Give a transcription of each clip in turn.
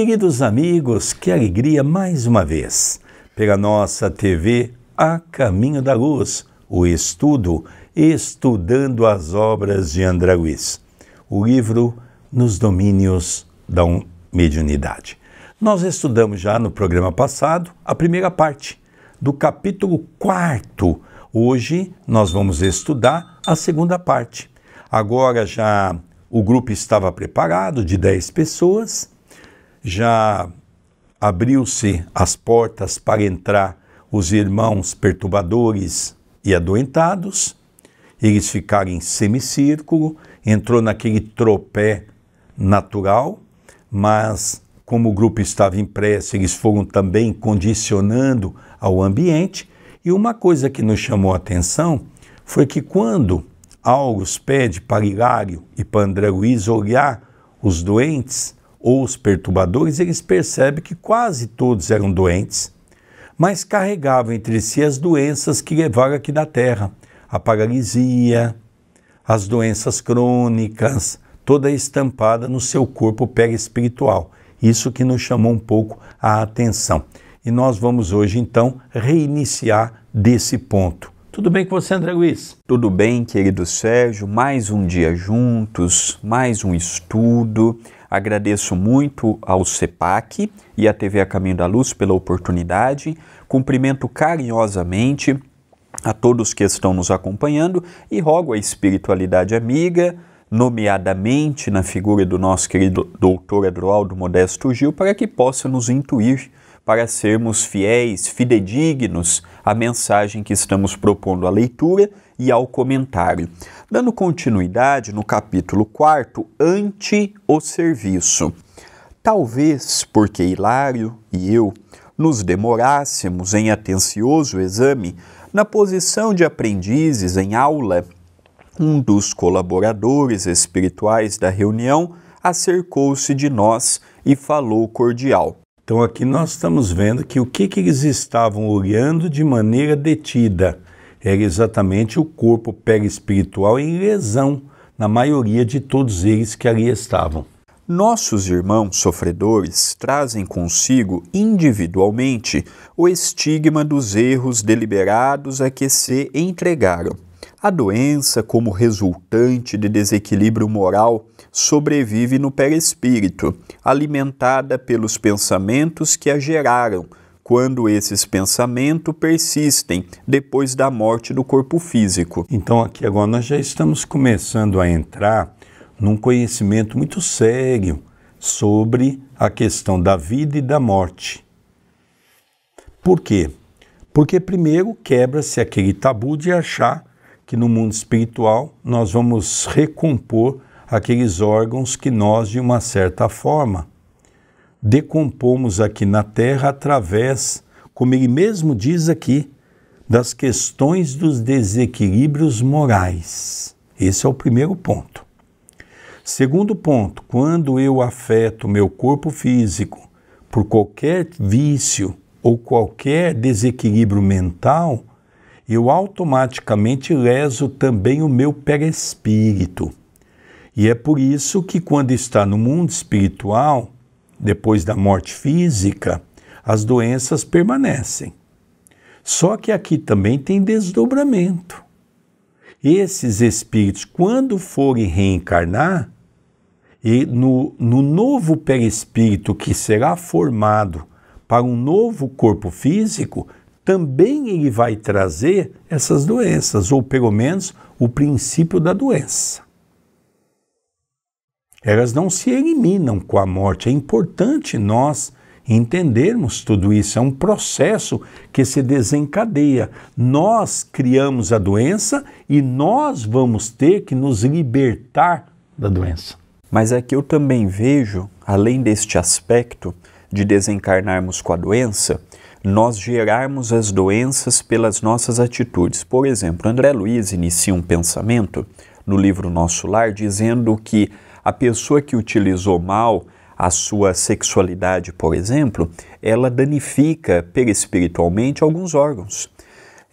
queridos amigos, que alegria mais uma vez, pela nossa TV A Caminho da Luz, o estudo Estudando as Obras de André Luiz, o livro Nos Domínios da Mediunidade. Nós estudamos já no programa passado a primeira parte do capítulo 4. Hoje nós vamos estudar a segunda parte. Agora já o grupo estava preparado, de 10 pessoas, já abriu-se as portas para entrar os irmãos perturbadores e adoentados, eles ficaram em semicírculo, entrou naquele tropé natural, mas como o grupo estava em prece, eles foram também condicionando ao ambiente, e uma coisa que nos chamou a atenção foi que quando Aulus pede para Hilário e para André Luiz olhar os doentes ou os perturbadores, eles percebem que quase todos eram doentes, mas carregavam entre si as doenças que levaram aqui da Terra, a paralisia, as doenças crônicas, toda estampada no seu corpo perispiritual. Isso que nos chamou um pouco a atenção. E nós vamos hoje, então, reiniciar desse ponto. Tudo bem com você, André Luiz? Tudo bem, querido Sérgio. Mais um dia juntos, mais um estudo. Agradeço muito ao CEPAC e à TV A Caminho da Luz pela oportunidade. Cumprimento carinhosamente a todos que estão nos acompanhando e rogo a espiritualidade amiga, nomeadamente na figura do nosso querido doutor Adroaldo Modesto Gil, para que possa nos intuir para sermos fiéis, fidedignos à mensagem que estamos propondo à leitura e ao comentário. Dando continuidade no capítulo 4, ante o serviço. Talvez porque Hilário e eu nos demorássemos em atencioso exame, na posição de aprendizes em aula, um dos colaboradores espirituais da reunião acercou-se de nós e falou cordial. Então aqui nós estamos vendo que o que eles estavam olhando de maneira detida era exatamente o corpo perispiritual em lesão, na maioria de todos eles que ali estavam. Nossos irmãos sofredores trazem consigo individualmente o estigma dos erros deliberados a que se entregaram. A doença, como resultante de desequilíbrio moral, sobrevive no perispírito, alimentada pelos pensamentos que a geraram, quando esses pensamentos persistem depois da morte do corpo físico. Então aqui agora nós já estamos começando a entrar num conhecimento muito sério sobre a questão da vida e da morte. Por quê? Porque primeiro quebra-se aquele tabu de achar que no mundo espiritual nós vamos recompor aqueles órgãos que nós, de uma certa forma, decompomos aqui na Terra através, como ele mesmo diz aqui, das questões dos desequilíbrios morais. Esse é o primeiro ponto. Segundo ponto, quando eu afeto meu corpo físico por qualquer vício ou qualquer desequilíbrio mental, eu automaticamente leso também o meu perispírito. E é por isso que quando está no mundo espiritual, depois da morte física, as doenças permanecem. Só que aqui também tem desdobramento. Esses espíritos, quando forem reencarnar, e no novo perispírito que será formado para um novo corpo físico, também ele vai trazer essas doenças, ou pelo menos o princípio da doença. Elas não se eliminam com a morte. É importante nós entendermos tudo isso. É um processo que se desencadeia. Nós criamos a doença e nós vamos ter que nos libertar da doença. Mas aqui eu também vejo, além deste aspecto de desencarnarmos com a doença, nós gerarmos as doenças pelas nossas atitudes. Por exemplo, André Luiz inicia um pensamento no livro Nosso Lar dizendo que a pessoa que utilizou mal a sua sexualidade, por exemplo, ela danifica perispiritualmente alguns órgãos.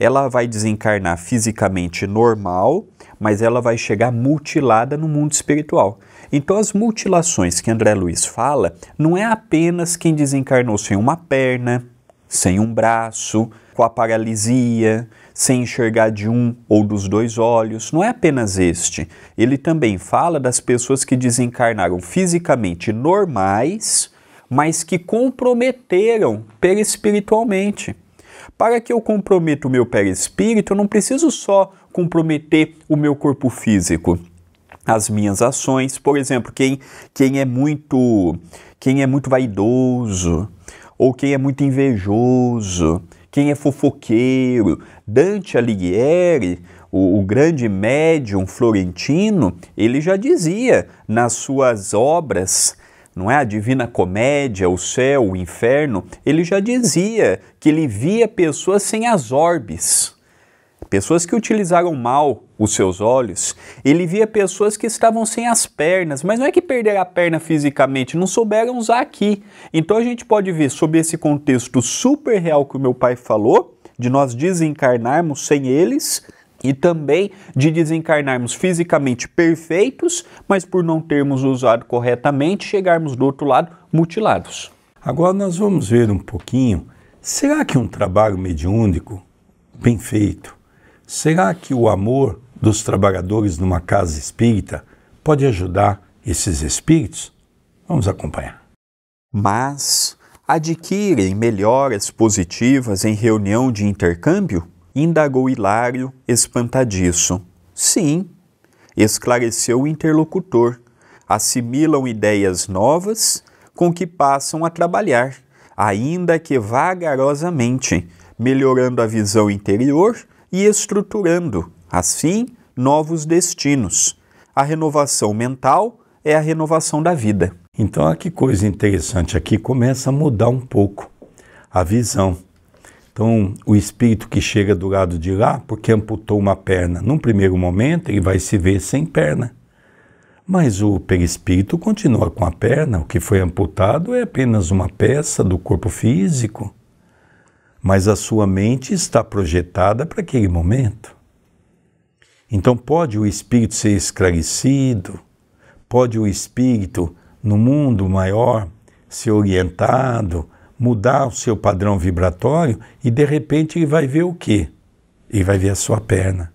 Ela vai desencarnar fisicamente normal, mas ela vai chegar mutilada no mundo espiritual. Então as mutilações que André Luiz fala não é apenas quem desencarnou sem uma perna, sem um braço, com a paralisia, sem enxergar de um ou dos dois olhos. Não é apenas este. Ele também fala das pessoas que desencarnaram fisicamente normais, mas que comprometeram perispiritualmente. Para que eu comprometa o meu perispírito, eu não preciso só comprometer o meu corpo físico. As minhas ações, por exemplo, quem é muito vaidoso, ou quem é muito invejoso, quem é fofoqueiro. Dante Alighieri, o grande médium florentino, ele já dizia nas suas obras, não é? A Divina Comédia, o Céu, o Inferno, ele já dizia que ele via pessoas sem as orbes, pessoas que utilizaram mal os seus olhos. Ele via pessoas que estavam sem as pernas, mas não é que perderam a perna fisicamente, não souberam usar aqui. Então a gente pode ver sob esse contexto super real que o meu pai falou, de nós desencarnarmos sem eles, e também de desencarnarmos fisicamente perfeitos, mas por não termos usado corretamente, chegarmos do outro lado mutilados. Agora nós vamos ver um pouquinho, será que um trabalho mediúnico bem feito, será que o amor dos trabalhadores numa casa espírita pode ajudar esses espíritos? Vamos acompanhar. Mas adquirem melhoras positivas em reunião de intercâmbio? Indagou Hilário, espantadiço. Sim, esclareceu o interlocutor. Assimilam ideias novas com que passam a trabalhar, ainda que vagarosamente, melhorando a visão interior e estruturando, assim, novos destinos. A renovação mental é a renovação da vida. Então, olha que coisa interessante, aqui começa a mudar um pouco a visão. Então, o espírito que chega do lado de lá, porque amputou uma perna, num primeiro momento ele vai se ver sem perna. Mas o perispírito continua com a perna, o que foi amputado é apenas uma peça do corpo físico. Mas a sua mente está projetada para aquele momento. Então pode o espírito ser esclarecido, pode o espírito, no mundo maior, ser orientado, mudar o seu padrão vibratório e de repente ele vai ver o quê? Ele vai ver a sua perna.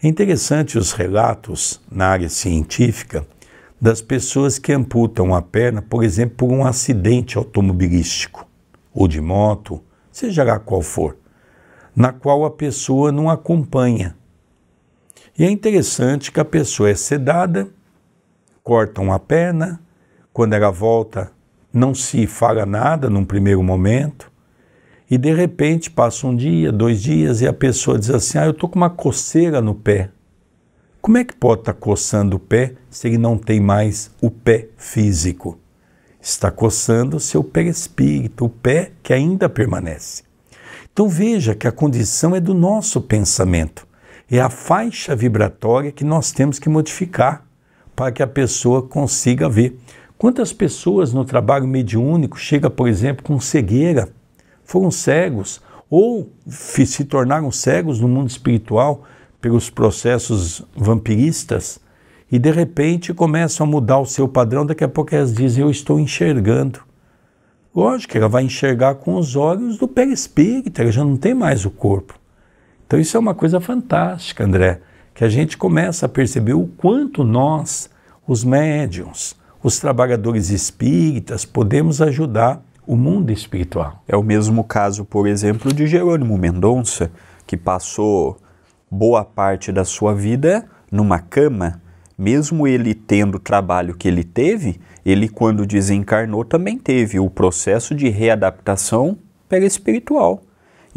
É interessante os relatos na área científica das pessoas que amputam a perna, por exemplo, por um acidente automobilístico ou de moto, seja lá qual for, na qual a pessoa não acompanha. E é interessante que a pessoa é sedada, cortam a perna, quando ela volta não se fala nada num primeiro momento, e de repente passa um dia, 2 dias, e a pessoa diz assim, eu estou com uma coceira no pé. Como é que pode estar coçando o pé se ele não tem mais o pé físico? Está coçando o seu perispírito, o pé que ainda permanece. Então veja que a condição é do nosso pensamento. É a faixa vibratória que nós temos que modificar para que a pessoa consiga ver. Quantas pessoas no trabalho mediúnico chegam, por exemplo, com cegueira, foram cegos ou se tornaram cegos no mundo espiritual pelos processos vampiristas e de repente começam a mudar o seu padrão, daqui a pouco elas dizem, eu estou enxergando. Lógico que ela vai enxergar com os olhos do perispírito, ela já não tem mais o corpo. Então isso é uma coisa fantástica, André, que a gente começa a perceber o quanto nós, os médiuns, os trabalhadores espíritas, podemos ajudar o mundo espiritual. É o mesmo caso, por exemplo, de Jerônimo Mendonça, que passou boa parte da sua vida numa cama. Mesmo ele tendo o trabalho que ele teve, ele quando desencarnou também teve o processo de readaptação perispiritual.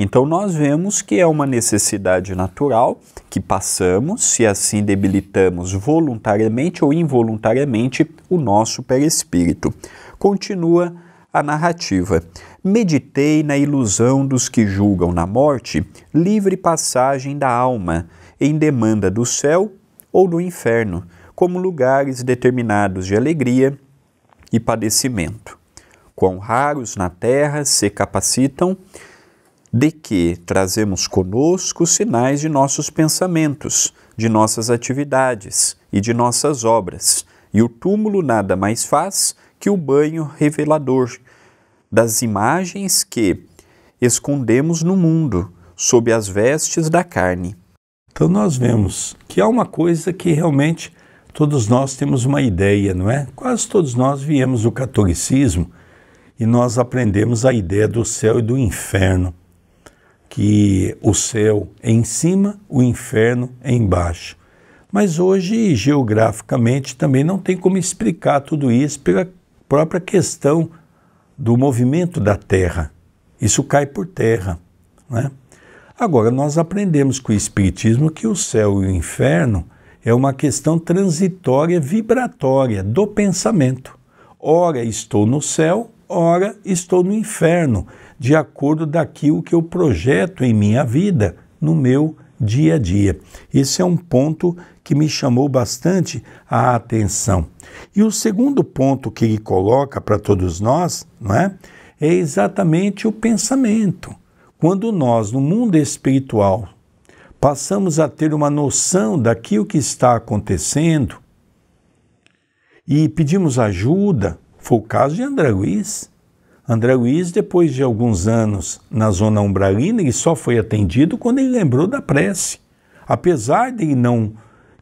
Então nós vemos que é uma necessidade natural que passamos, se assim debilitamos voluntariamente ou involuntariamente o nosso perispírito. Continua a narrativa. Meditei na ilusão dos que julgam na morte livre passagem da alma, em demanda do céu ou do inferno, como lugares determinados de alegria e padecimento. Quão raros na terra se capacitam de que trazemos conosco sinais de nossos pensamentos, de nossas atividades e de nossas obras, e o túmulo nada mais faz que o banho revelador das imagens que escondemos no mundo sob as vestes da carne. Então nós vemos que há uma coisa que realmente todos nós temos uma ideia, não é? Quase todos nós viemos do catolicismo e nós aprendemos a ideia do céu e do inferno, que o céu é em cima, o inferno é embaixo. Mas hoje, geograficamente, também não tem como explicar tudo isso pela própria questão do movimento da Terra. Isso cai por terra, né? Agora, nós aprendemos com o Espiritismo que o céu e o inferno é uma questão transitória, vibratória do pensamento. Ora estou no céu, ora estou no inferno, de acordo daquilo que eu projeto em minha vida, no meu dia a dia. Esse é um ponto que me chamou bastante a atenção. E o segundo ponto que ele coloca para todos nós, não é exatamente o pensamento. Quando nós, no mundo espiritual, passamos a ter uma noção daquilo que está acontecendo e pedimos ajuda, foi o caso de André Luiz. André Luiz, depois de alguns anos na zona umbralina, ele só foi atendido quando ele lembrou da prece. Apesar de ele não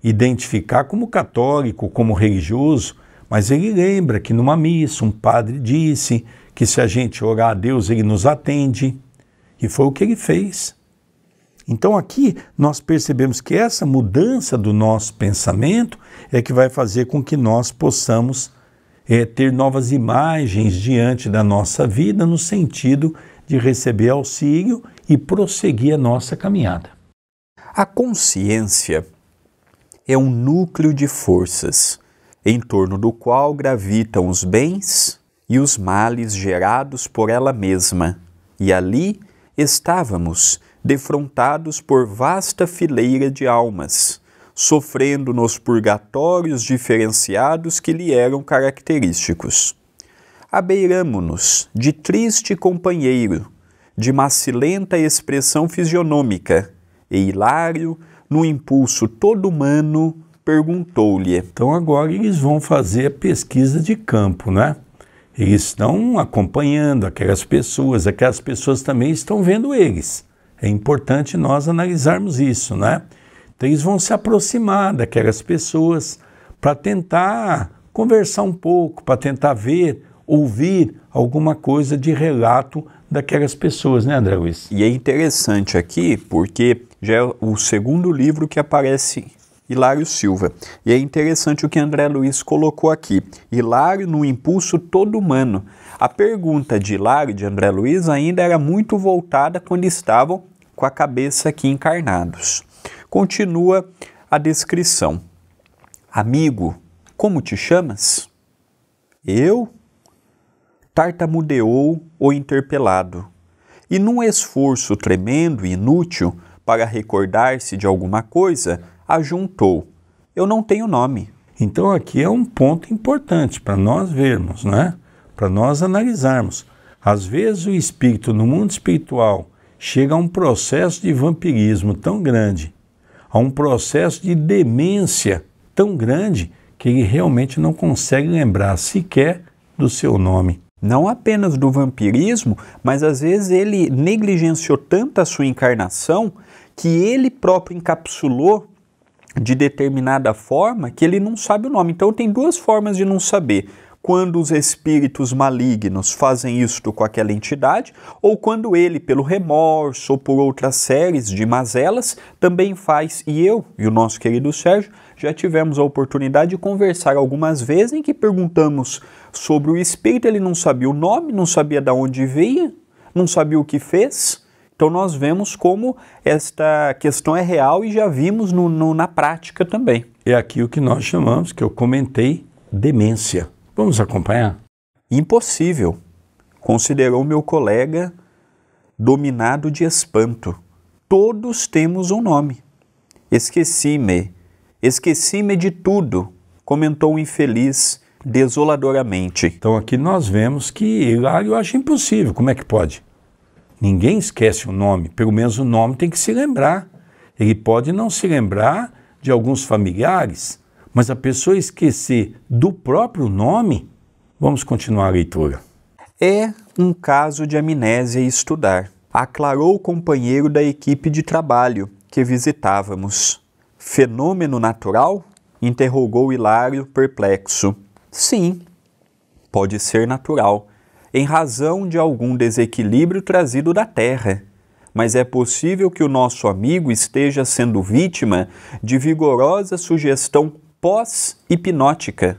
identificar como católico, como religioso, mas ele lembra que numa missa um padre disse que se a gente orar a Deus, ele nos atende. E foi o que ele fez. Então aqui nós percebemos que essa mudança do nosso pensamento é que vai fazer com que nós possamos ter novas imagens diante da nossa vida, no sentido de receber auxílio e prosseguir a nossa caminhada. A consciência é um núcleo de forças, em torno do qual gravitam os bens e os males gerados por ela mesma, e ali estávamos defrontados por vasta fileira de almas, sofrendo nos purgatórios diferenciados que lhe eram característicos. Abeiramo-nos de triste companheiro, de macilenta expressão fisionômica, e Hilário, no impulso todo humano, perguntou-lhe. Então agora eles vão fazer a pesquisa de campo, né? Eles estão acompanhando aquelas pessoas também estão vendo eles. É importante nós analisarmos isso, né? Então eles vão se aproximar daquelas pessoas para tentar conversar um pouco, para tentar ver, ouvir alguma coisa de relato daquelas pessoas, né, André Luiz? E é interessante aqui porque já é o segundo livro que aparece Hilário Silva. E é interessante o que André Luiz colocou aqui. Hilário no impulso todo humano. A pergunta de Hilário e de André Luiz ainda era muito voltada quando estavam com a cabeça aqui encarnados. Continua a descrição. Amigo, como te chamas? Eu? Tartamudeou o interpelado. E num esforço tremendo e inútil para recordar-se de alguma coisa, ajuntou: eu não tenho nome. Então aqui é um ponto importante para nós vermos, né? Para nós analisarmos. Às vezes o espírito no mundo espiritual chega a um processo de vampirismo tão grande, a um processo de demência tão grande, que ele realmente não consegue lembrar sequer do seu nome. Não apenas do vampirismo, mas às vezes ele negligenciou tanto a sua encarnação que ele próprio encapsulou de determinada forma que ele não sabe o nome. Então tem duas formas de não saber: quando os espíritos malignos fazem isto com aquela entidade, ou quando ele, pelo remorso ou por outras séries de mazelas, também faz. E eu e o nosso querido Sérgio já tivemos a oportunidade de conversar algumas vezes em que perguntamos sobre o espírito, ele não sabia o nome, não sabia de onde veio, não sabia o que fez. Então nós vemos como esta questão é real e já vimos na prática também. É aqui o que nós chamamos, que eu comentei, demência. Vamos acompanhar? Impossível, considerou meu colega, dominado de espanto. Todos temos um nome. Esqueci-me de tudo, comentou o infeliz desoladoramente. Então aqui nós vemos que Hilário acha impossível. Como é que pode? Ninguém esquece o nome, pelo menos o nome tem que se lembrar. Ele pode não se lembrar de alguns familiares, mas a pessoa esquecer do próprio nome. Vamos continuar a leitura. É um caso de amnésia estudar, aclarou o companheiro da equipe de trabalho que visitávamos. Fenômeno natural? Interrogou Hilário, perplexo. Sim, pode ser natural, em razão de algum desequilíbrio trazido da Terra. Mas é possível que o nosso amigo esteja sendo vítima de vigorosa sugestão pós-hipnótica,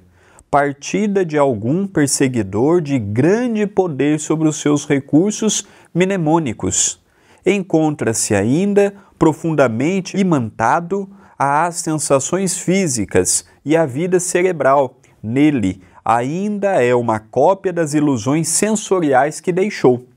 partida de algum perseguidor de grande poder sobre os seus recursos mnemônicos. Encontra-se ainda profundamente imantado às sensações físicas e à vida cerebral. Nele ainda é uma cópia das ilusões sensoriais que deixou.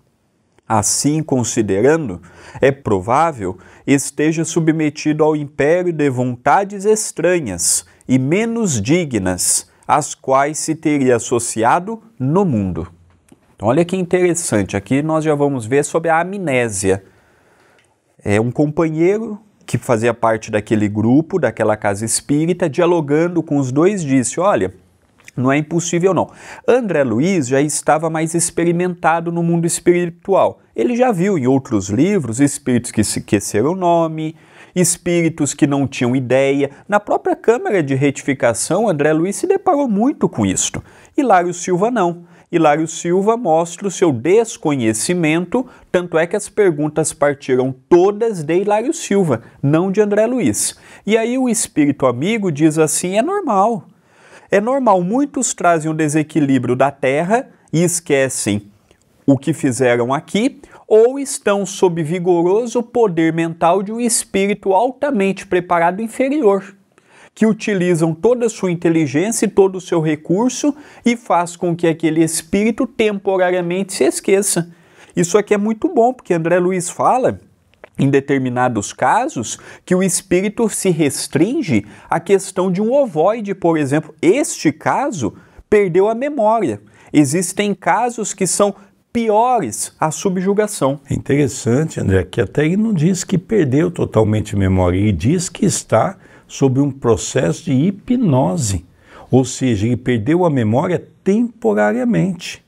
Assim considerando, é provável esteja submetido ao império de vontades estranhas e menos dignas, às quais se teria associado no mundo. Então, olha que interessante, aqui nós já vamos ver sobre a amnésia. É um companheiro que fazia parte daquele grupo, daquela casa espírita, dialogando com os dois, disse, olha, não é impossível não. André Luiz já estava mais experimentado no mundo espiritual. Ele já viu em outros livros espíritos que se esqueceram o nome, espíritos que não tinham ideia. Na própria Câmara de Retificação, André Luiz se deparou muito com isto. Hilário Silva não. Hilário Silva mostra o seu desconhecimento, tanto é que as perguntas partiram todas de Hilário Silva, não de André Luiz. E aí o espírito amigo diz assim, é normal. É normal, muitos trazem um desequilíbrio da Terra e esquecem o que fizeram aqui, ou estão sob vigoroso poder mental de um espírito altamente preparado inferior, que utilizam toda a sua inteligência e todo o seu recurso e faz com que aquele espírito temporariamente se esqueça. Isso aqui é muito bom, porque André Luiz fala, em determinados casos, que o espírito se restringe à questão de um ovoide, por exemplo. Este caso perdeu a memória. Existem casos que são piores a subjugação. É interessante, André, que até ele não diz que perdeu totalmente a memória, ele diz que está sob um processo de hipnose, ou seja, ele perdeu a memória temporariamente.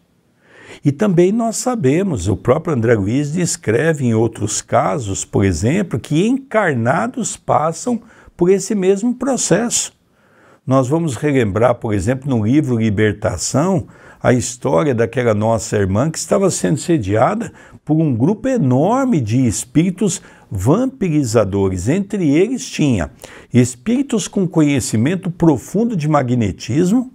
E também nós sabemos, o próprio André Luiz descreve em outros casos, por exemplo, que encarnados passam por esse mesmo processo. Nós vamos relembrar, por exemplo, no livro Libertação, a história daquela nossa irmã que estava sendo sediada por um grupo enorme de espíritos vampirizadores. Entre eles tinha espíritos com conhecimento profundo de magnetismo,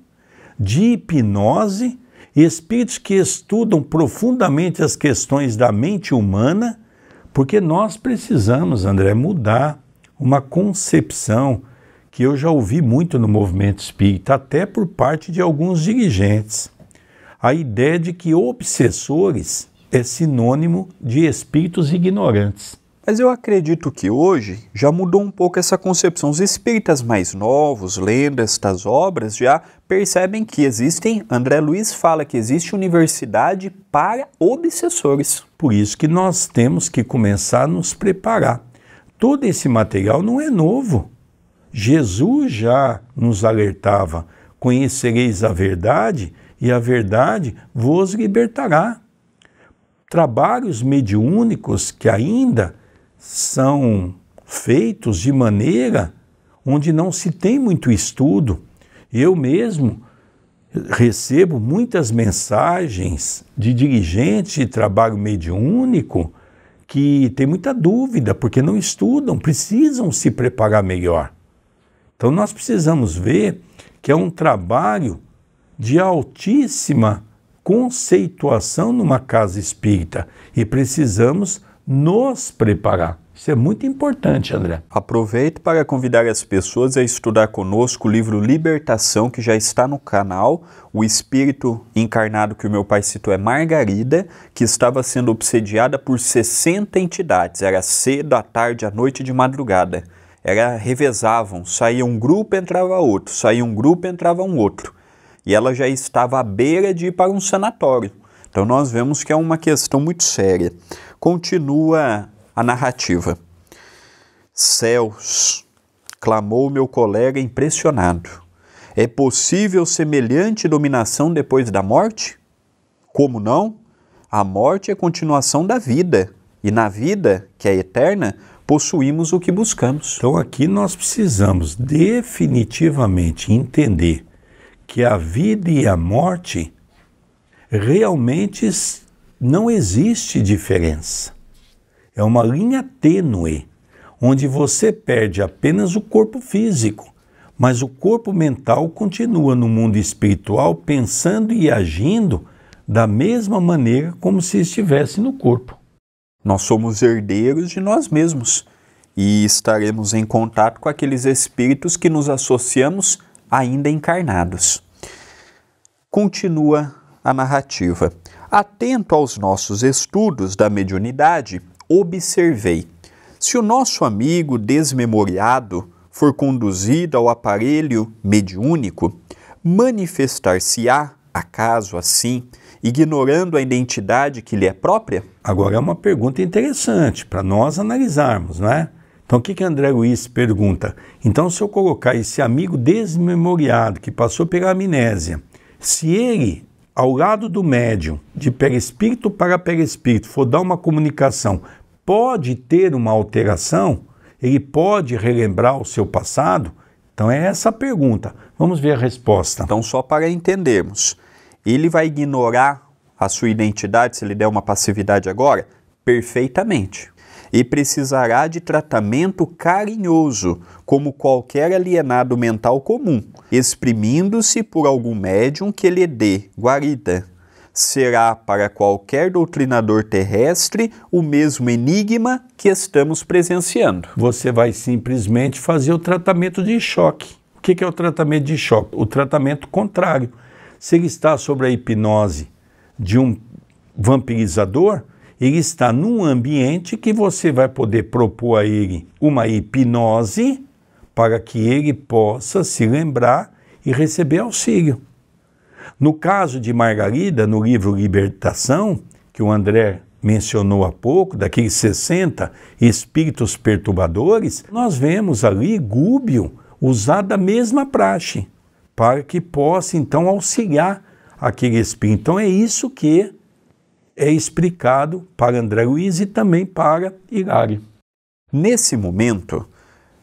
de hipnose, espíritos que estudam profundamente as questões da mente humana, porque nós precisamos, André, mudar uma concepção que eu já ouvi muito no movimento espírita, até por parte de alguns dirigentes. A ideia de que obsessores é sinônimo de espíritos ignorantes. Mas eu acredito que hoje já mudou um pouco essa concepção. Os espíritas mais novos, lendo estas obras, já percebem que existem, André Luiz fala que existe universidade para obsessores. Por isso que nós temos que começar a nos preparar. Todo esse material não é novo. Jesus já nos alertava, conhecereis a verdade e a verdade vos libertará. Trabalhos mediúnicos que ainda são feitos de maneira onde não se tem muito estudo. Eu mesmo recebo muitas mensagens de dirigentes de trabalho mediúnico que têm muita dúvida, porque não estudam, precisam se preparar melhor. Então nós precisamos ver que é um trabalho de altíssima conceituação numa casa espírita e precisamos nos preparar. Isso é muito importante, André. Aproveito para convidar as pessoas a estudar conosco o livro Libertação, que já está no canal. O espírito encarnado que o meu pai citou é Margarida, que estava sendo obsediada por 60 entidades. Era cedo, à tarde, à noite e de madrugada. Revezavam, saía um grupo, entrava outro, saía um grupo, entrava um outro. E ela já estava à beira de ir para um sanatório. Então nós vemos que é uma questão muito séria. Continua a narrativa. Céus, clamou meu colega impressionado. É possível semelhante dominação depois da morte? Como não? A morte é a continuação da vida, e na vida, que é eterna, possuímos o que buscamos. Então aqui nós precisamos definitivamente entender que a vida e a morte realmente não existe diferença. É uma linha tênue, onde você perde apenas o corpo físico, mas o corpo mental continua no mundo espiritual pensando e agindo da mesma maneira como se estivesse no corpo. Nós somos herdeiros de nós mesmos e estaremos em contato com aqueles espíritos que nos associamos ainda encarnados. Continua a narrativa. Atento aos nossos estudos da mediunidade, observei. Se o nosso amigo desmemoriado for conduzido ao aparelho mediúnico, manifestar-se-á, acaso assim, ignorando a identidade que lhe é própria? Agora é uma pergunta interessante para nós analisarmos, não é? Então o que André Luiz pergunta? Então se eu colocar esse amigo desmemoriado que passou pela amnésia, se ele, ao lado do médium, de perispírito para perispírito, for dar uma comunicação, pode ter uma alteração? Ele pode relembrar o seu passado? Então é essa a pergunta. Vamos ver a resposta. Então só para entendermos, ele vai ignorar a sua identidade se ele der uma passividade agora? Perfeitamente. E precisará de tratamento carinhoso, como qualquer alienado mental comum, exprimindo-se por algum médium que lhe dê guarida. Será para qualquer doutrinador terrestre o mesmo enigma que estamos presenciando. Você vai simplesmente fazer o tratamento de choque. O que é o tratamento de choque? O tratamento contrário. Se ele está sob a hipnose de um vampirizador, ele está num ambiente que você vai poder propor a ele uma hipnose para que ele possa se lembrar e receber auxílio. No caso de Margarida, no livro Libertação, que o André mencionou há pouco, daqueles 60 espíritos perturbadores, nós vemos ali Gúbio usar da mesma praxe, para que possa então auxiliar aquele espírito. Então é isso que é explicado para André Luiz e também para Hilário. Nesse momento,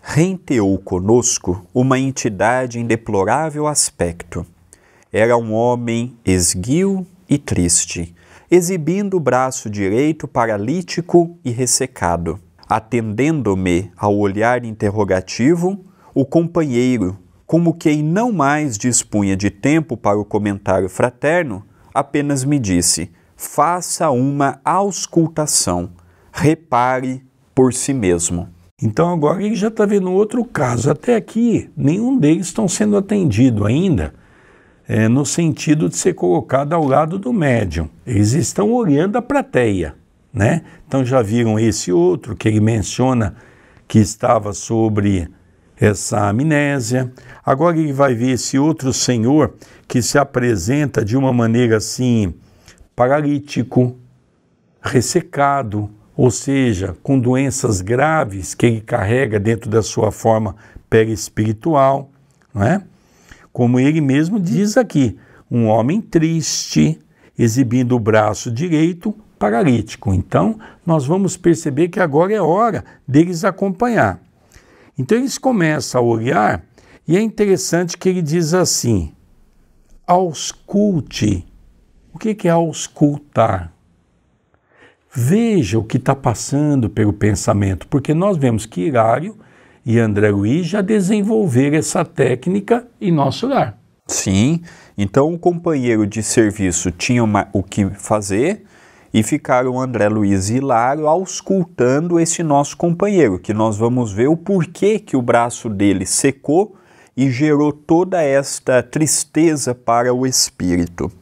renteou conosco uma entidade em deplorável aspecto. Era um homem esguio e triste, exibindo o braço direito paralítico e ressecado. Atendendo-me ao olhar interrogativo, o companheiro, como quem não mais dispunha de tempo para o comentário fraterno, apenas me disse: faça uma auscultação, repare por si mesmo. Então agora ele já está vendo outro caso. Até aqui, nenhum deles estão sendo atendido ainda, no sentido de ser colocado ao lado do médium. Eles estão olhando a plateia, né? Então já viram esse outro que ele menciona que estava sobre essa amnésia. Agora ele vai ver esse outro senhor que se apresenta de uma maneira assim, paralítico, ressecado, ou seja, com doenças graves que ele carrega dentro da sua forma perispiritual, não é? Como ele mesmo diz aqui, um homem triste, exibindo o braço direito, paralítico. Então, nós vamos perceber que agora é hora deles acompanhar. Então, eles começam a olhar e é interessante que ele diz assim: ausculte. O que é auscultar? Veja o que está passando pelo pensamento, porque nós vemos que Hilário e André Luiz já desenvolveram essa técnica em nosso lar. Sim, então o companheiro de serviço tinha o que fazer e ficaram André Luiz e Hilário auscultando esse nosso companheiro, que nós vamos ver o porquê que o braço dele secou e gerou toda esta tristeza para o espírito.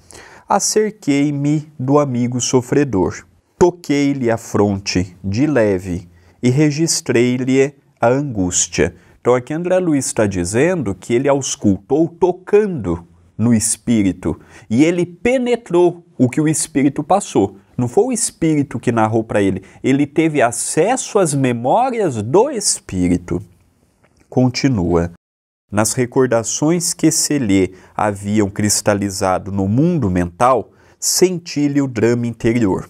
Acerquei-me do amigo sofredor, toquei-lhe a fronte de leve e registrei-lhe a angústia. Então aqui André Luiz está dizendo que ele auscultou tocando no espírito e ele penetrou o que o espírito passou. Não foi o espírito que narrou para ele, ele teve acesso às memórias do espírito. continua. Nas recordações que se lhe haviam cristalizado no mundo mental, senti-lhe o drama interior.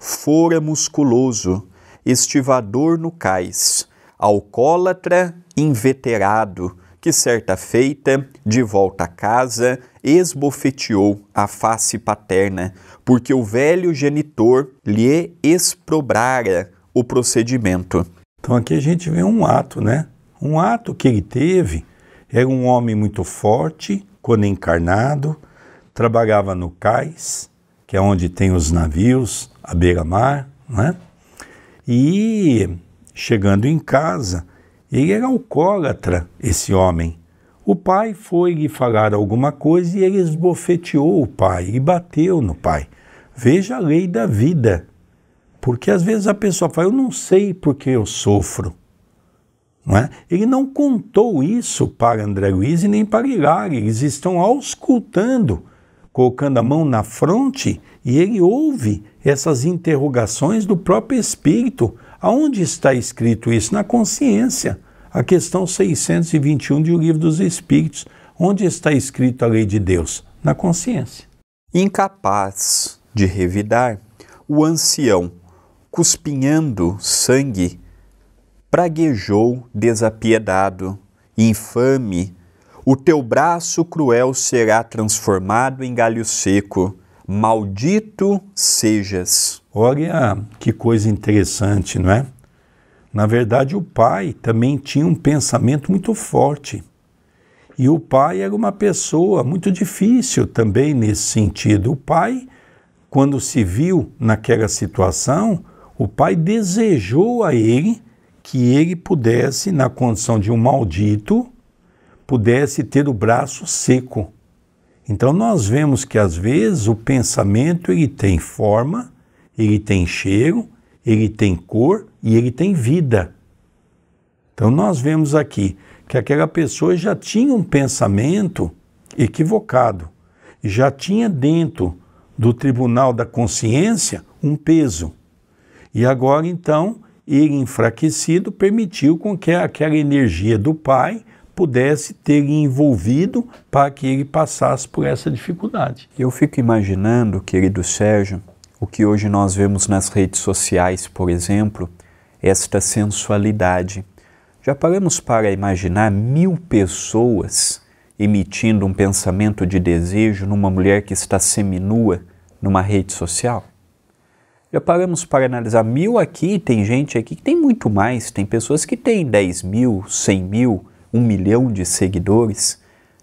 Fora musculoso, estivador no cais, alcoólatra inveterado, que certa feita, de volta a casa, esbofeteou a face paterna, porque o velho genitor lhe exprobrara o procedimento. Então aqui a gente vê um ato, né? Um ato que ele teve. Era um homem muito forte, quando encarnado, trabalhava no cais, que é onde tem os navios, à beira-mar, né? E chegando em casa, ele era alcoólatra, esse homem. O pai foi lhe falar alguma coisa e ele esbofeteou o pai, ele bateu no pai. Veja a lei da vida. Porque às vezes a pessoa fala, eu não sei porque eu sofro. Não é? Ele não contou isso para André Luiz e nem para Hilário. Eles estão auscultando, colocando a mão na fronte, e ele ouve essas interrogações do próprio espírito. Aonde está escrito isso? Na consciência. A questão 621 do Livro dos Espíritos. Onde está escrito a lei de Deus? Na consciência. Incapaz de revidar, o ancião, cuspinhando sangue, praguejou desapiedado, infame, o teu braço cruel será transformado em galho seco, maldito sejas. Olha que coisa interessante, não é? Na verdade, o pai também tinha um pensamento muito forte. E o pai era uma pessoa muito difícil também nesse sentido. O pai, quando se viu naquela situação, o pai desejou a ele que ele pudesse, na condição de um maldito, pudesse ter o braço seco. Então nós vemos que às vezes o pensamento ele tem forma, ele tem cheiro, ele tem cor e ele tem vida. Então nós vemos aqui que aquela pessoa já tinha um pensamento equivocado, já tinha dentro do tribunal da consciência um peso. E agora então ele enfraquecido permitiu com que aquela energia do pai pudesse ter envolvido para que ele passasse por essa dificuldade. Eu fico imaginando, querido Sérgio, o que hoje nós vemos nas redes sociais, por exemplo, esta sensualidade. Já paramos para imaginar 1000 pessoas emitindo um pensamento de desejo numa mulher que está seminua numa rede social? Já paramos para analisar 1000 aqui, tem gente aqui que tem muito mais, tem pessoas que têm 10 mil, 100 mil, 1 milhão de seguidores.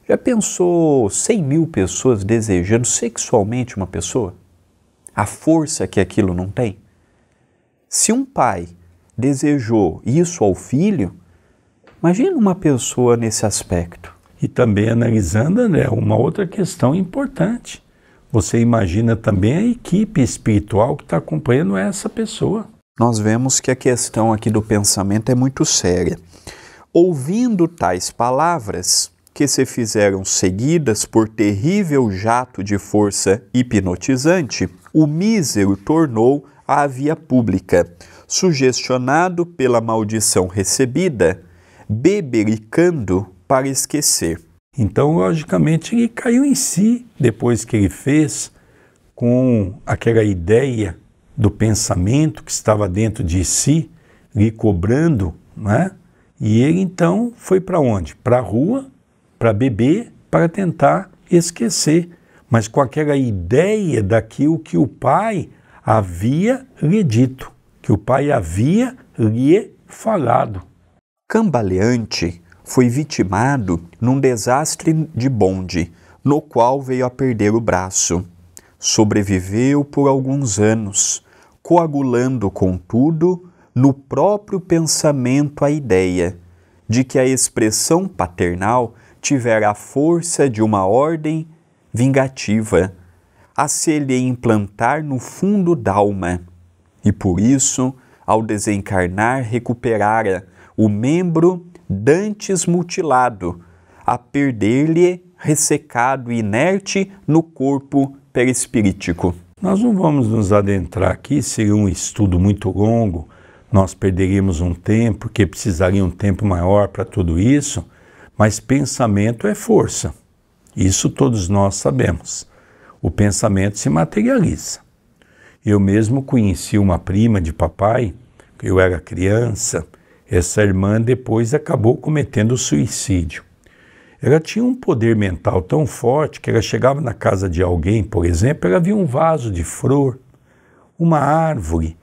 Já pensou 100 mil pessoas desejando sexualmente uma pessoa? A força que aquilo não tem? Se um pai desejou isso ao filho, imagina uma pessoa nesse aspecto. E também analisando, André, uma outra questão importante. Você imagina também a equipe espiritual que está acompanhando essa pessoa. Nós vemos que a questão aqui do pensamento é muito séria. Ouvindo tais palavras, que se fizeram seguidas por terrível jato de força hipnotizante, o mísero tornou à via pública, sugestionado pela maldição recebida, bebericando para esquecer. Então, logicamente, ele caiu em si depois que ele fez com aquela ideia do pensamento que estava dentro de si, lhe cobrando, né? E ele então foi para onde? Para a rua, para beber, para tentar esquecer, mas com aquela ideia daquilo que o pai havia lhe dito, que o pai havia lhe falado. Cambaleante, foi vitimado num desastre de bonde, no qual veio a perder o braço. Sobreviveu por alguns anos, coagulando, contudo, no próprio pensamento a ideia de que a expressão paternal tivera a força de uma ordem vingativa, a se lhe implantar no fundo d'alma, e por isso, ao desencarnar, recuperara o membro dantes mutilado, a perder-lhe ressecado e inerte no corpo perispirítico. Nós não vamos nos adentrar aqui, seria um estudo muito longo, nós perderíamos um tempo, porque precisaria um tempo maior para tudo isso, mas pensamento é força. Isso todos nós sabemos. O pensamento se materializa. Eu mesmo conheci uma prima de papai, eu era criança, essa irmã depois acabou cometendo suicídio. Ela tinha um poder mental tão forte que ela chegava na casa de alguém, por exemplo, ela via um vaso de flor, uma árvore,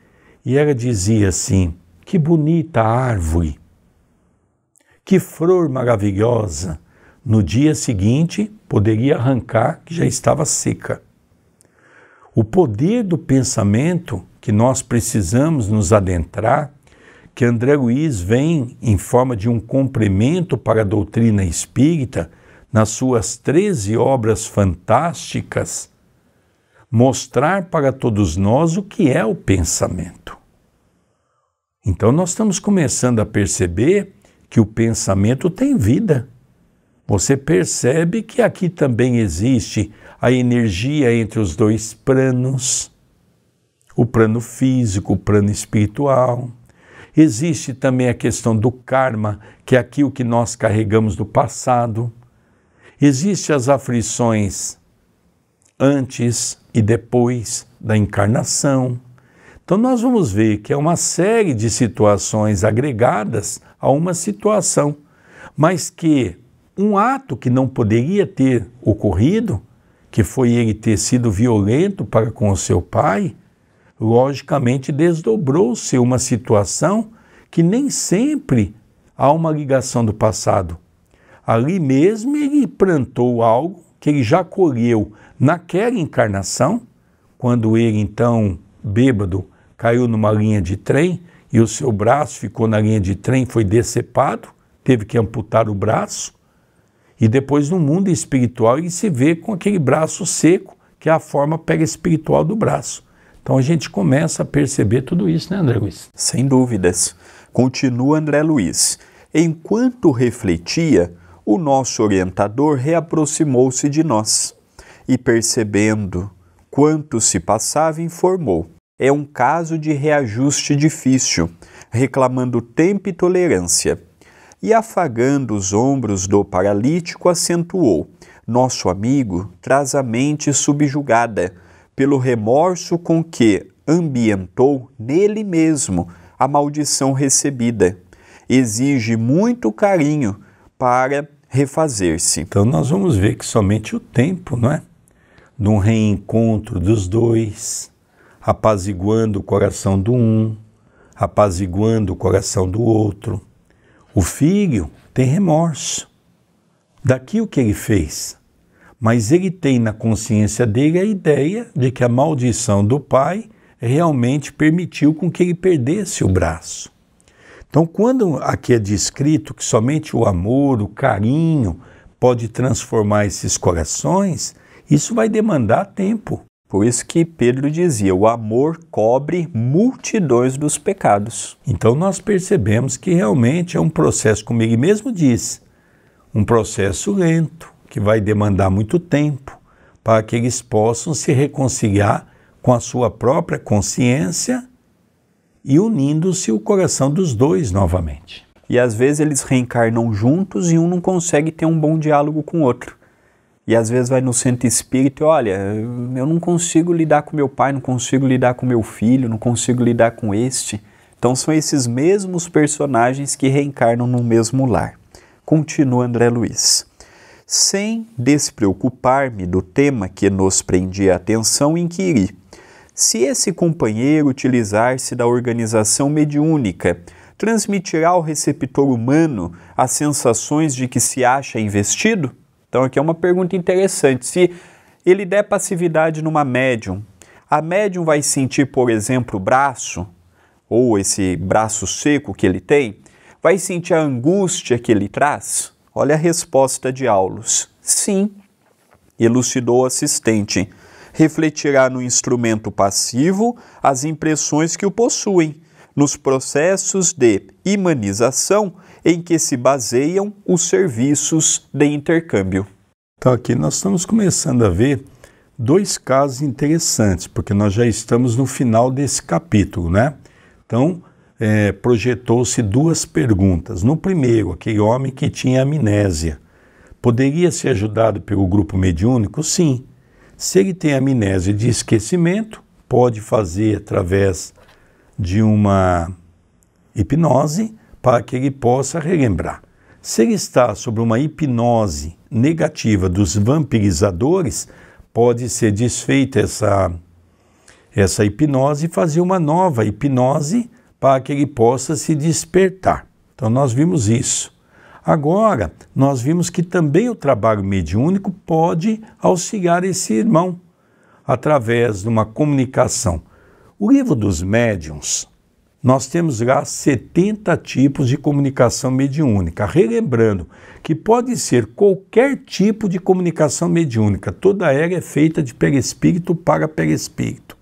e ela dizia assim: que bonita árvore, que flor maravilhosa. No dia seguinte, poderia arrancar, que já estava seca. O poder do pensamento que nós precisamos nos adentrar, que André Luiz vem em forma de um complemento para a doutrina espírita, nas suas 13 obras fantásticas, mostrar para todos nós o que é o pensamento. Então nós estamos começando a perceber que o pensamento tem vida. Você percebe que aqui também existe a energia entre os dois planos, o plano físico, o plano espiritual. Existe também a questão do karma, que é aquilo que nós carregamos do passado. Existem as aflições antes e depois da encarnação. Então nós vamos ver que é uma série de situações agregadas a uma situação, mas que um ato que não poderia ter ocorrido, que foi ele ter sido violento para com o seu pai, logicamente desdobrou-se uma situação que nem sempre há uma ligação do passado. Ali mesmo ele plantou algo que ele já colheu naquela encarnação, quando ele então, bêbado, caiu numa linha de trem e o seu braço ficou na linha de trem, foi decepado, teve que amputar o braço, e depois no mundo espiritual ele se vê com aquele braço seco, que é a forma espiritual do braço. Então a gente começa a perceber tudo isso, né, André Luiz? Sem dúvidas. Continua André Luiz. Enquanto refletia, o nosso orientador reaproximou-se de nós e, percebendo quanto se passava, informou: é um caso de reajuste difícil, reclamando tempo e tolerância. E, afagando os ombros do paralítico, acentuou: nosso amigo traz a mente subjugada pelo remorso com que ambientou nele mesmo a maldição recebida. Exige muito carinho para refazer-se. Então nós vamos ver que somente o tempo, não é? De um reencontro dos dois, apaziguando o coração do um, apaziguando o coração do outro. O filho tem remorso daquilo que ele fez, mas ele tem na consciência dele a ideia de que a maldição do pai realmente permitiu com que ele perdesse o braço. Então, quando aqui é descrito que somente o amor, o carinho pode transformar esses corações, isso vai demandar tempo. Por isso que Pedro dizia: o amor cobre multidões dos pecados. Então nós percebemos que realmente é um processo, como ele mesmo disse, um processo lento, que vai demandar muito tempo para que eles possam se reconciliar com a sua própria consciência e unindo-se o coração dos dois novamente. E às vezes eles reencarnam juntos e um não consegue ter um bom diálogo com o outro. E às vezes vai no centro espírita e olha, eu não consigo lidar com meu pai, não consigo lidar com meu filho, não consigo lidar com este. Então são esses mesmos personagens que reencarnam no mesmo lar. Continua André Luiz. Sem despreocupar-me do tema que nos prendia a atenção, inquiri: se esse companheiro utilizar-se da organização mediúnica, transmitirá ao receptor humano as sensações de que se acha investido? Então aqui é uma pergunta interessante. Se ele der passividade numa médium, a médium vai sentir, por exemplo, o braço, ou esse braço seco que ele tem? Vai sentir a angústia que ele traz? Olha a resposta de Aulus. Sim, elucidou o assistente. Refletirá no instrumento passivo as impressões que o possuem, nos processos de imanização em que se baseiam os serviços de intercâmbio. Então aqui nós estamos começando a ver dois casos interessantes, porque nós já estamos no final desse capítulo, né? Então, projetou-se duas perguntas. No primeiro, aquele homem que tinha amnésia, poderia ser ajudado pelo grupo mediúnico? Sim. Se ele tem amnésia de esquecimento, pode fazer através de uma hipnose para que ele possa relembrar. Se ele está sobre uma hipnose negativa dos vampirizadores, pode ser desfeita essa hipnose e fazer uma nova hipnose para que ele possa se despertar. Então nós vimos isso. Agora, nós vimos que também o trabalho mediúnico pode auxiliar esse irmão através de uma comunicação. O livro dos médiuns, nós temos lá 70 tipos de comunicação mediúnica, relembrando que pode ser qualquer tipo de comunicação mediúnica, toda ela é feita de perispírito para perispírito,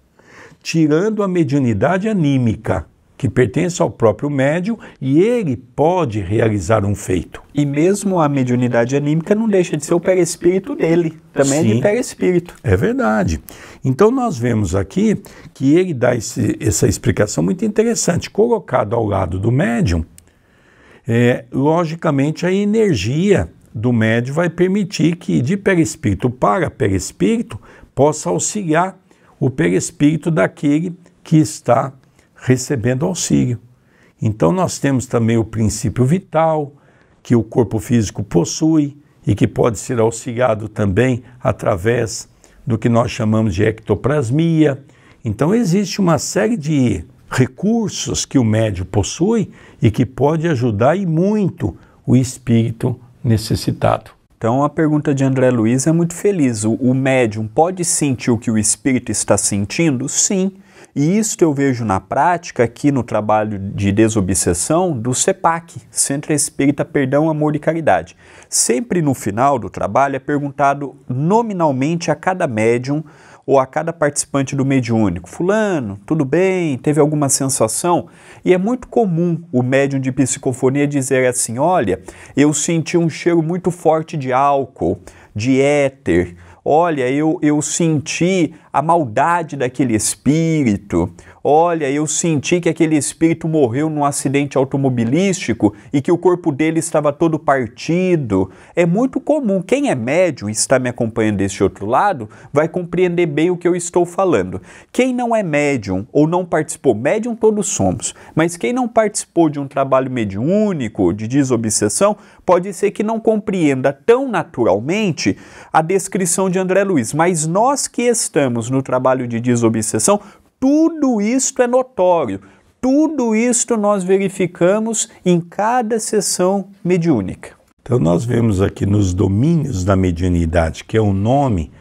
tirando a mediunidade anímica, que pertence ao próprio médium, e ele pode realizar um feito. E mesmo a mediunidade anímica não deixa de ser o perispírito dele, também. Sim, é de perispírito. É verdade. Então nós vemos aqui que ele dá essa explicação muito interessante. Colocado ao lado do médium, logicamente a energia do médium vai permitir que de perispírito para perispírito possa auxiliar o perispírito daquele que está recebendo auxílio. Então nós temos também o princípio vital, que o corpo físico possui e que pode ser auxiliado também através do que nós chamamos de ectoplasmia. Então existe uma série de recursos que o médium possui e que pode ajudar e muito o espírito necessitado. Então a pergunta de André Luiz é muito feliz. O médium pode sentir o que o espírito está sentindo? Sim. E isso eu vejo na prática aqui no trabalho de desobsessão do CEPAC, Centro Espírita Perdão, Amor e Caridade. Sempre no final do trabalho é perguntado nominalmente a cada médium ou a cada participante do mediúnico: fulano, tudo bem? Teve alguma sensação? E é muito comum o médium de psicofonia dizer assim: olha, eu senti um cheiro muito forte de álcool, de éter. Olha, eu senti a maldade daquele espírito. Olha, eu senti que aquele espírito morreu num acidente automobilístico e que o corpo dele estava todo partido. É muito comum. Quem é médium e está me acompanhando desse outro lado vai compreender bem o que eu estou falando. Quem não é médium ou não participou, médium todos somos, mas quem não participou de um trabalho mediúnico, de desobsessão, pode ser que não compreenda tão naturalmente a descrição de André Luiz. Mas nós que estamos no trabalho de desobsessão, tudo isto é notório, tudo isto nós verificamos em cada sessão mediúnica. Então nós vemos aqui nos domínios da mediunidade, que é um nome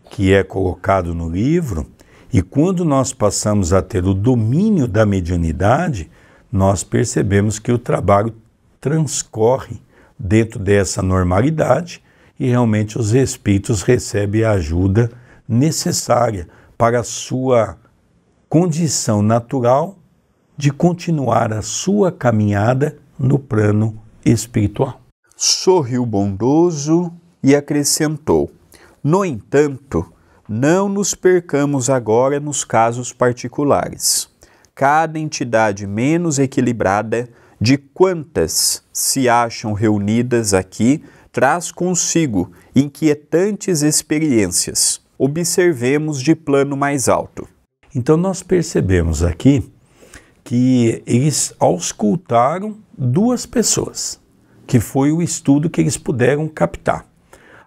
que é colocado no livro, e quando nós passamos a ter o domínio da mediunidade, nós percebemos que o trabalho transcorre dentro dessa normalidade e realmente os espíritos recebem a ajuda necessária para a sua condição natural de continuar a sua caminhada no plano espiritual. Sorriu bondoso e acrescentou: no entanto, não nos percamos agora nos casos particulares. Cada entidade menos equilibrada, de quantas se acham reunidas aqui, traz consigo inquietantes experiências. Observemos de plano mais alto. Então nós percebemos aqui que eles auscultaram duas pessoas, que foi o estudo que eles puderam captar.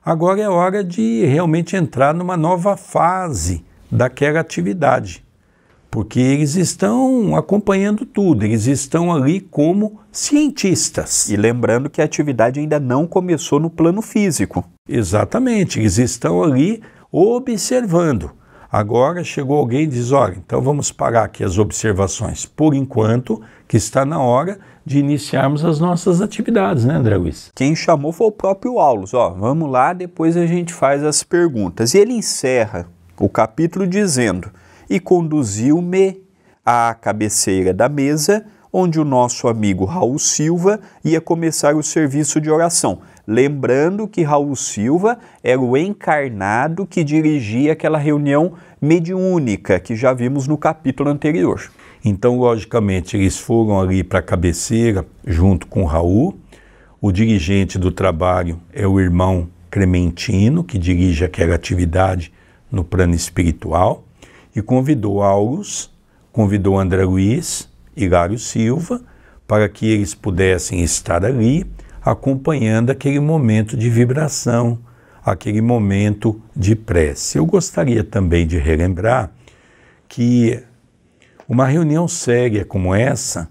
Agora é hora de realmente entrar numa nova fase daquela atividade, porque eles estão acompanhando tudo, eles estão ali como cientistas. E lembrando que a atividade ainda não começou no plano físico. Exatamente, eles estão ali observando. Agora chegou alguém e diz: olha, então vamos parar aqui as observações, por enquanto, que está na hora de iniciarmos as nossas atividades, né, André Luiz? Quem chamou foi o próprio Aulus. Vamos lá, depois a gente faz as perguntas. E ele encerra o capítulo dizendo: e conduziu-me à cabeceira da mesa, onde o nosso amigo Raul Silva ia começar o serviço de oração. Lembrando que Raul Silva era o encarnado que dirigia aquela reunião mediúnica que já vimos no capítulo anterior. Então, logicamente, eles foram ali para a cabeceira junto com o Raul. O dirigente do trabalho é o irmão Clementino, que dirige aquela atividade no plano espiritual, e convidou Aulus, convidou André Luiz e Hilário Silva para que eles pudessem estar ali acompanhando aquele momento de vibração, aquele momento de prece. Eu gostaria também de relembrar que uma reunião séria como essa,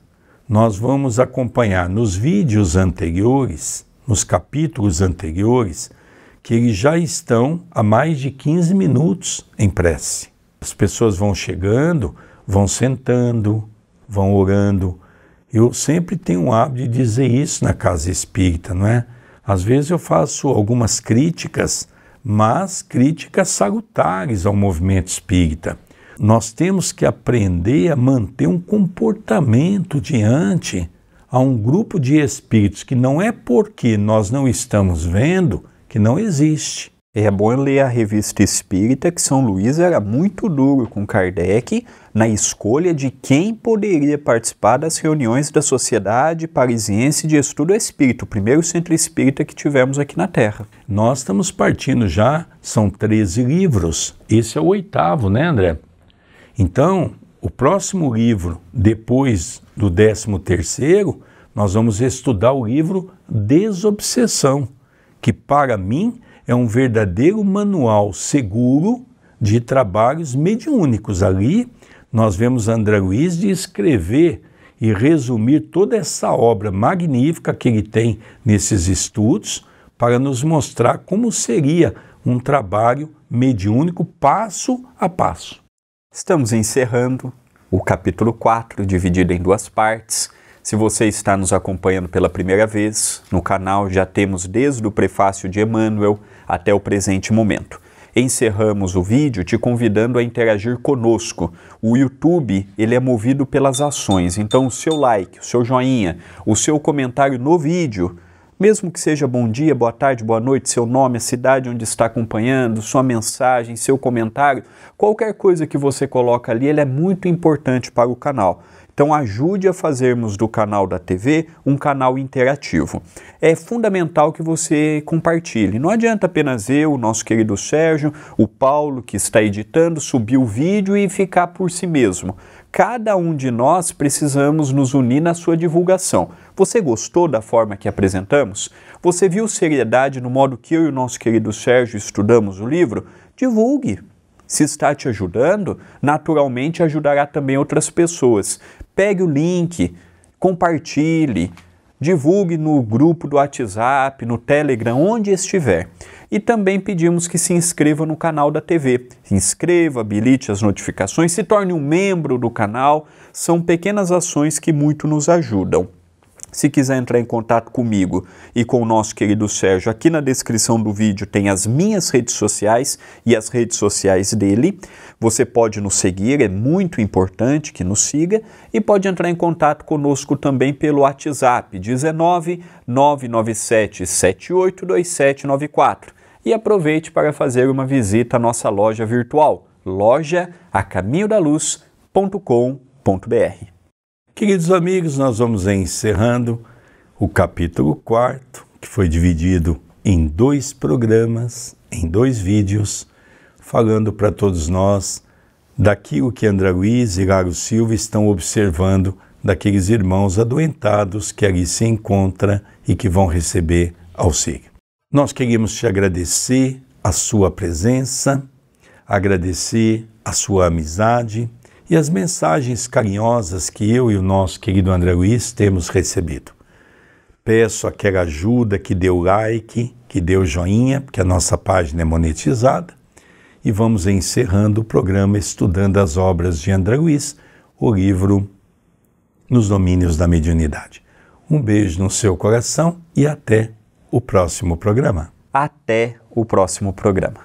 nós vamos acompanhar nos vídeos anteriores, nos capítulos anteriores, que eles já estão há mais de 15 minutos em prece. As pessoas vão chegando, vão sentando, vão orando. Eu sempre tenho o hábito de dizer isso na casa espírita, não é? Às vezes eu faço algumas críticas, mas críticas salutares ao movimento espírita. Nós temos que aprender a manter um comportamento diante a um grupo de espíritos que não é porque nós não estamos vendo que não existe. É bom ler a Revista Espírita, que São Luís era muito duro com Kardec na escolha de quem poderia participar das reuniões da Sociedade Parisiense de Estudo Espírita, o primeiro centro espírita que tivemos aqui na Terra. Nós estamos partindo já, são 13 livros, esse é o 8º, né, André? Então, o próximo livro, depois do 13º, nós vamos estudar o livro Desobsessão, que para mim é um verdadeiro manual seguro de trabalhos mediúnicos. Ali nós vemos André Luiz de escrever e resumir toda essa obra magnífica que ele tem nesses estudos para nos mostrar como seria um trabalho mediúnico passo a passo. Estamos encerrando o capítulo 4, dividido em 2 partes. Se você está nos acompanhando pela primeira vez, no canal já temos desde o prefácio de Emmanuel até o presente momento. Encerramos o vídeo te convidando a interagir conosco. O YouTube, ele é movido pelas ações, então o seu like, o seu joinha, o seu comentário no vídeo, mesmo que seja bom dia, boa tarde, boa noite, seu nome, a cidade onde está acompanhando, sua mensagem, seu comentário, qualquer coisa que você coloca ali, ele é muito importante para o canal. Então ajude a fazermos do canal da TV um canal interativo. É fundamental que você compartilhe. Não adianta apenas eu, o nosso querido Sérgio, o Paulo que está editando, subir o vídeo e ficar por si mesmo. Cada um de nós precisamos nos unir na sua divulgação. Você gostou da forma que apresentamos? Você viu seriedade no modo que eu e o nosso querido Sérgio estudamos o livro? Divulgue! Se está te ajudando, naturalmente ajudará também outras pessoas. Pegue o link, compartilhe, divulgue no grupo do WhatsApp, no Telegram, onde estiver. E também pedimos que se inscreva no canal da TV. Se inscreva, habilite as notificações, se torne um membro do canal. São pequenas ações que muito nos ajudam. Se quiser entrar em contato comigo e com o nosso querido Sérgio, aqui na descrição do vídeo tem as minhas redes sociais e as redes sociais dele. Você pode nos seguir, é muito importante que nos siga, e pode entrar em contato conosco também pelo WhatsApp 19 997 78 2794. E aproveite para fazer uma visita à nossa loja virtual, loja-acaminhodaluz.com.br. Queridos amigos, nós vamos encerrando o capítulo 4º, que foi dividido em 2 programas, em 2 vídeos, falando para todos nós daquilo que André Luiz e Hilário Silva estão observando daqueles irmãos adoentados que ali se encontram e que vão receber auxílio. Nós queríamos te agradecer a sua presença, agradecer a sua amizade e as mensagens carinhosas que eu e o nosso querido André Luiz temos recebido. Peço aquela ajuda que dê o like, que dê o joinha, porque a nossa página é monetizada, e vamos encerrando o programa estudando as obras de André Luiz, o livro Nos Domínios da Mediunidade. Um beijo no seu coração e até o próximo programa. Até o próximo programa.